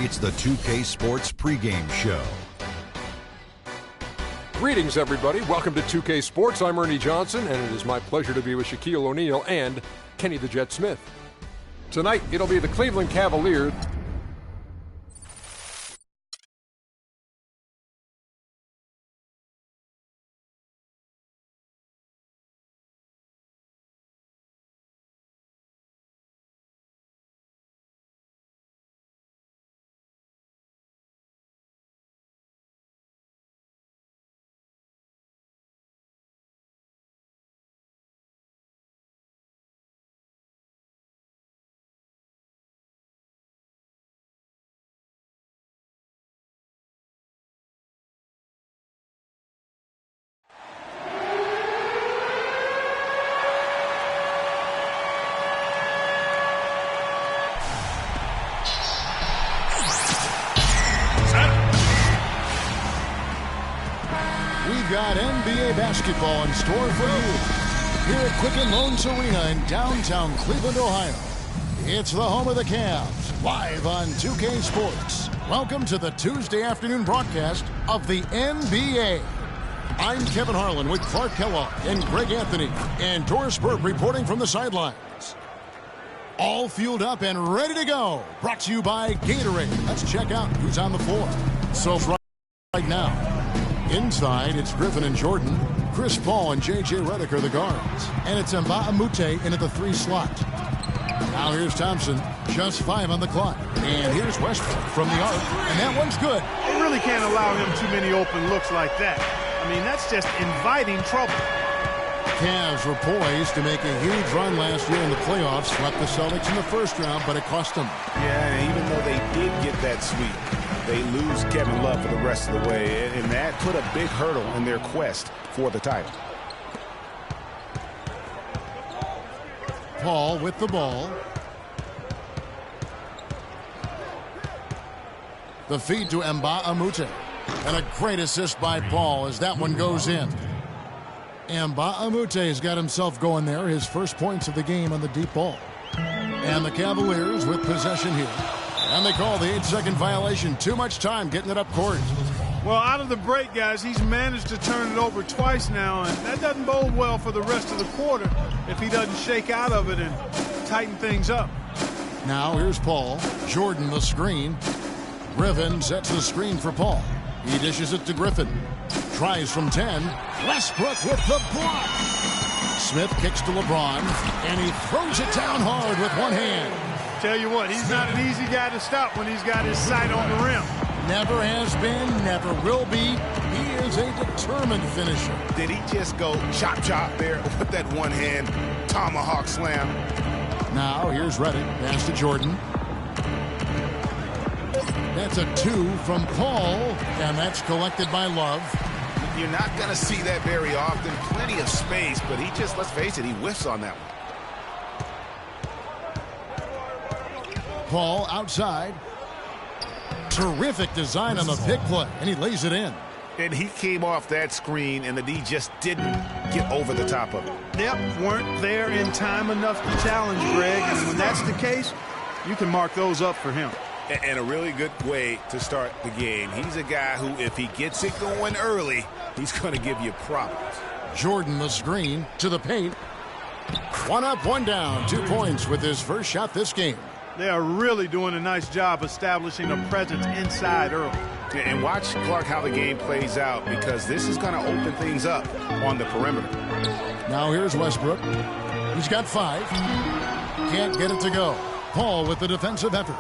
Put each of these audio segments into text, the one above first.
It's the 2K Sports pregame show. Greetings, everybody. Welcome to 2K Sports. I'm Ernie Johnson, and it is my pleasure to be with Shaquille O'Neal and Kenny the Jet Smith. Tonight, it'll be the Cleveland Cavaliers. Got NBA basketball in store for you here at Quicken Loans Arena in downtown Cleveland, Ohio. It's the home of the Cavs, live on 2K Sports. Welcome to the Tuesday afternoon broadcast of the NBA. I'm Kevin Harlan with Clark Kellogg and Greg Anthony, and Doris Burke reporting from the sidelines. All fueled up and ready to go. Brought to you by Gatorade. Let's check out who's on the floor. So right now, inside, it's Griffin and Jordan. Chris Paul and J.J. Redick are the guards. And it's Mbah a Moute in at the 3 slot. Now here's Thompson, just 5 on the clock. And here's Westbrook from the arc, and that one's good. They really can't allow him too many open looks like that. I mean, that's just inviting trouble. Cavs were poised to make a huge run last year in the playoffs. Swept the Celtics in the first round, but it cost them. Yeah, and even though they did get that sweep, they lose Kevin Love for the rest of the way, and that put a big hurdle in their quest for the title. Paul with the ball. The feed to Mbah a Moute. And a great assist by Paul as that one goes in. Mbah a Moute has got himself going there, his first points of the game on the deep ball. And the Cavaliers with possession here. And they call the 8-second violation. Too much time getting it up court. Well, out of the break, guys, he's managed to turn it over twice now, and that doesn't bode well for the rest of the quarter if he doesn't shake out of it and tighten things up. Now here's Paul. Jordan the screen. Griffin sets the screen for Paul. He dishes it to Griffin. Tries from 10. Westbrook with the block. Smith kicks to LeBron, and he throws it down hard with one hand. Tell you what, he's not an easy guy to stop when he's got his sight on the rim. Never has been, never will be. He is a determined finisher. Did he just go chop there with that one hand tomahawk slam? Now here's Redick. Pass to Jordan. That's a 2 from Paul, and that's collected by Love. You're not going to see that very often. Plenty of space, but he just, let's face it, he whiffs on that one. Paul outside. Terrific design on the pick play, and he lays it in. And he came off that screen, and the D just didn't get over the top of it. Yep, weren't there in time enough to challenge Greg, and when that's the case, you can mark those up for him. And a really good way to start the game. He's a guy who, if he gets it going early, he's going to give you problems. Jordan the screen to the paint. 1 up, 1 down. 2 points with his first shot this game. They are really doing a nice job establishing a presence inside early. And watch, Clark, how the game plays out, because this is going to open things up on the perimeter. Now here's Westbrook. He's got 5. Can't get it to go. Paul with the defensive effort.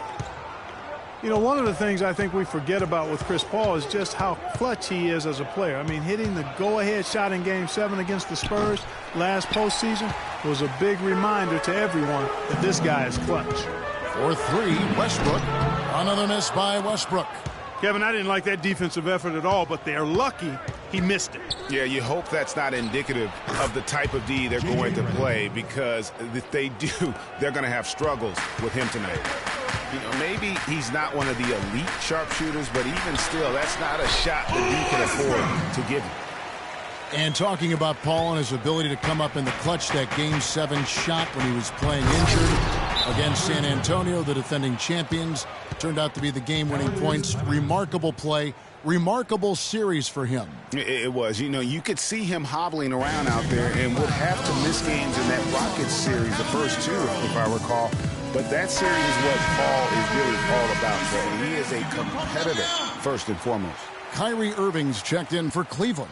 You know, one of the things I think we forget about with Chris Paul is just how clutch he is as a player. I mean, hitting the go-ahead shot in Game 7 against the Spurs last postseason was a big reminder to everyone that this guy is clutch. For 3, Westbrook. Another miss by Westbrook. Kevin, I didn't like that defensive effort at all, but they're lucky he missed it. Yeah, you hope that's not indicative of the type of D they're going to play, because if they do, they're going to have struggles with him tonight. You know, maybe he's not one of the elite sharpshooters, but even still, that's not a shot that he can afford to give him. And talking about Paul and his ability to come up in the clutch, that Game 7 shot when he was playing injured, against San Antonio, the defending champions. Turned out to be the game-winning points. Remarkable play. Remarkable series for him. It was. You know, you could see him hobbling around out there and would have to miss games in that Rockets series, the first two, if I recall. But that series is what Paul is really all about. So he is a competitor, first and foremost. Kyrie Irving's checked in for Cleveland.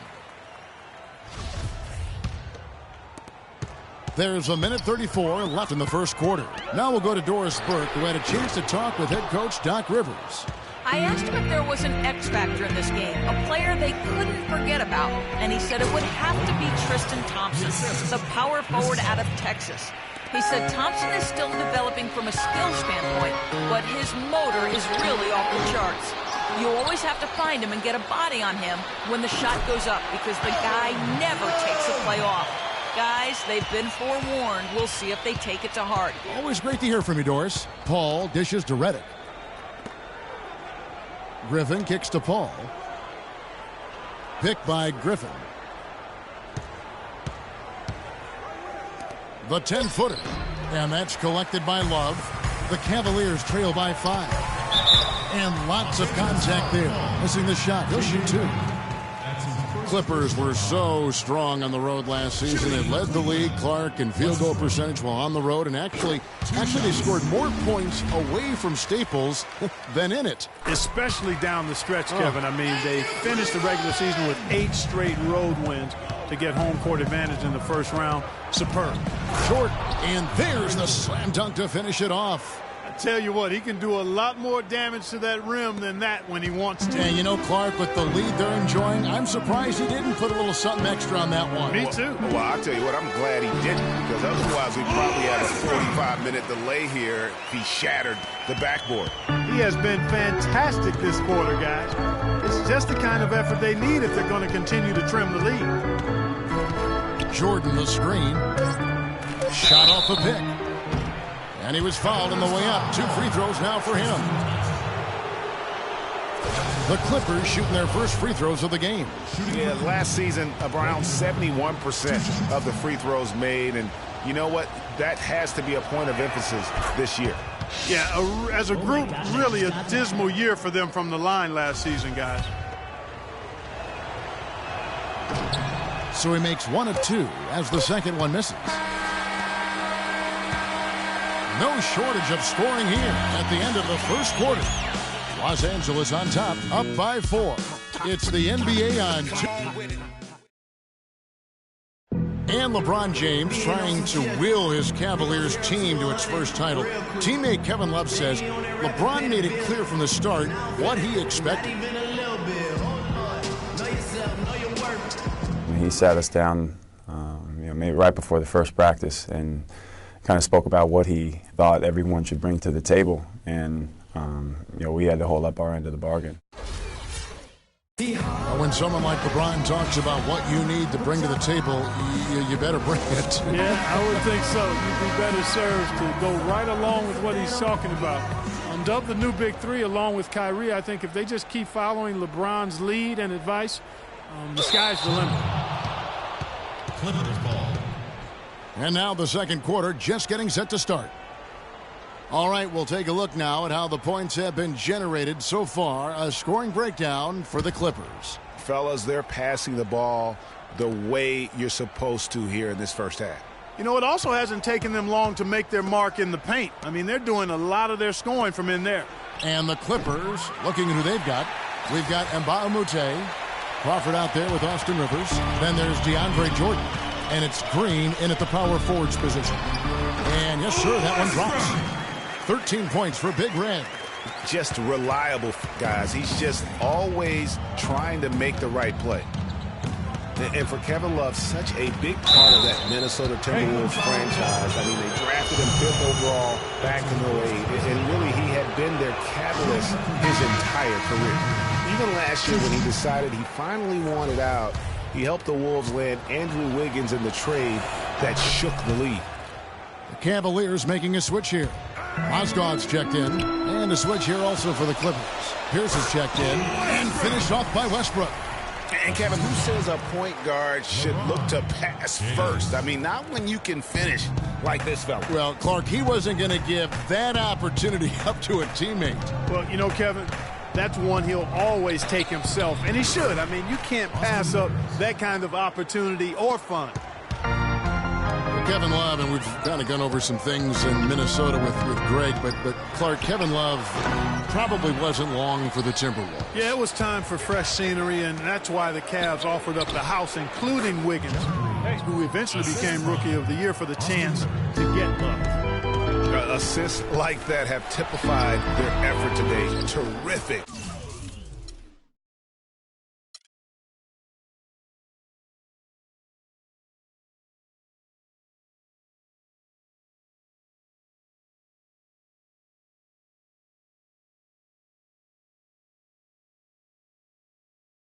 There's a minute 34 left in the first quarter. Now we'll go to Doris Burke, who had a chance to talk with head coach Doc Rivers. I asked him if there was an X factor in this game, a player they couldn't forget about, and he said it would have to be Tristan Thompson, the power forward out of Texas. He said Thompson is still developing from a skill standpoint, but his motor is really off the charts. You always have to find him and get a body on him when the shot goes up, because the guy never takes a play off. Guys, they've been forewarned. We'll see if they take it to heart. Always great to hear from you, Doris. Paul dishes to Reddick. Griffin kicks to Paul. Picked by Griffin. The 10-footer. And that's collected by Love. The Cavaliers trail by 5. And lots of contact there. Missing the shot. He'll shoot 2. Clippers were so strong on the road last season. It led the league, Clark, in field goal percentage while on the road. And actually they scored more points away from Staples than in it. Especially down the stretch, Kevin. I mean, they finished the regular season with 8 straight road wins to get home court advantage in the first round. Superb. Short, and there's the slam dunk to finish it off. I tell you what, he can do a lot more damage to that rim than that when he wants to. And you know, Clark, with the lead they're enjoying, I'm surprised he didn't put a little something extra on that one. Me too. Well, I'll tell you what, I'm glad he didn't, because otherwise we probably had a 45-minute delay here if he shattered the backboard. He has been fantastic this quarter, guys. It's just the kind of effort they need if they're going to continue to trim the lead. Jordan the screen. Shot off the pick. And he was fouled on the way up. 2 free throws now for him. The Clippers shooting their first free throws of the game. Yeah, last season, around 71% of the free throws made. And you know what? That has to be a point of emphasis this year. Yeah, as a group, really a dismal year for them from the line last season, guys. So he makes 1 of 2 as the second one misses. No shortage of scoring here at the end of the first quarter. Los Angeles on top, up by 4. It's the NBA on 2. And LeBron James trying to will his Cavaliers team to its first title. Teammate Kevin Love says LeBron made it clear from the start what he expected. He sat us down maybe right before the first practice and kind of spoke about what he thought everyone should bring to the table, and we had to hold up our end of the bargain. When someone like LeBron talks about what you need to bring to the table, you better bring it. Yeah, I would think so. You'd be better served to go right along with what he's talking about. Dubbed the new Big Three along with Kyrie. I think if they just keep following LeBron's lead and advice, the sky's the limit. Clippers ball. And now the second quarter just getting set to start. All right, we'll take a look now at how the points have been generated so far. A scoring breakdown for the Clippers. Fellas, they're passing the ball the way you're supposed to here in this first half. You know, it also hasn't taken them long to make their mark in the paint. I mean, they're doing a lot of their scoring from in there. And the Clippers, looking at who they've got. We've got Mbah Moute, Crawford out there with Austin Rivers. Then there's DeAndre Jordan. And it's Green in at the power forwards position. And yes, sir, that one drops. 13 points for Big Red. Just reliable, guys. He's just always trying to make the right play. And for Kevin Love, such a big part of that Minnesota Timberwolves franchise. I mean, they drafted him 5th overall back in 08. And really, he had been their catalyst his entire career. Even last year when he decided he finally wanted out, he helped the Wolves land Andrew Wiggins in the trade that shook the league. The Cavaliers making a switch here. Mozgov's checked in. And a switch here also for the Clippers. Pierce is checked in. And finished off by Westbrook. And, Kevin, who says a point guard should look to pass first? I mean, not when you can finish like this fella. Well, Clark, he wasn't going to give that opportunity up to a teammate. Well, you know, Kevin, that's one he'll always take himself, and he should. I mean, you can't pass up that kind of opportunity or fun. Kevin Love, and we've kind of gone over some things in Minnesota with Greg, but Clark, Kevin Love probably wasn't long for the Timberwolves. Yeah, it was time for fresh scenery, and that's why the Cavs offered up the house, including Wiggins, who eventually became Rookie of the Year, for the chance to get Love. Assists like that have typified their effort today. Terrific.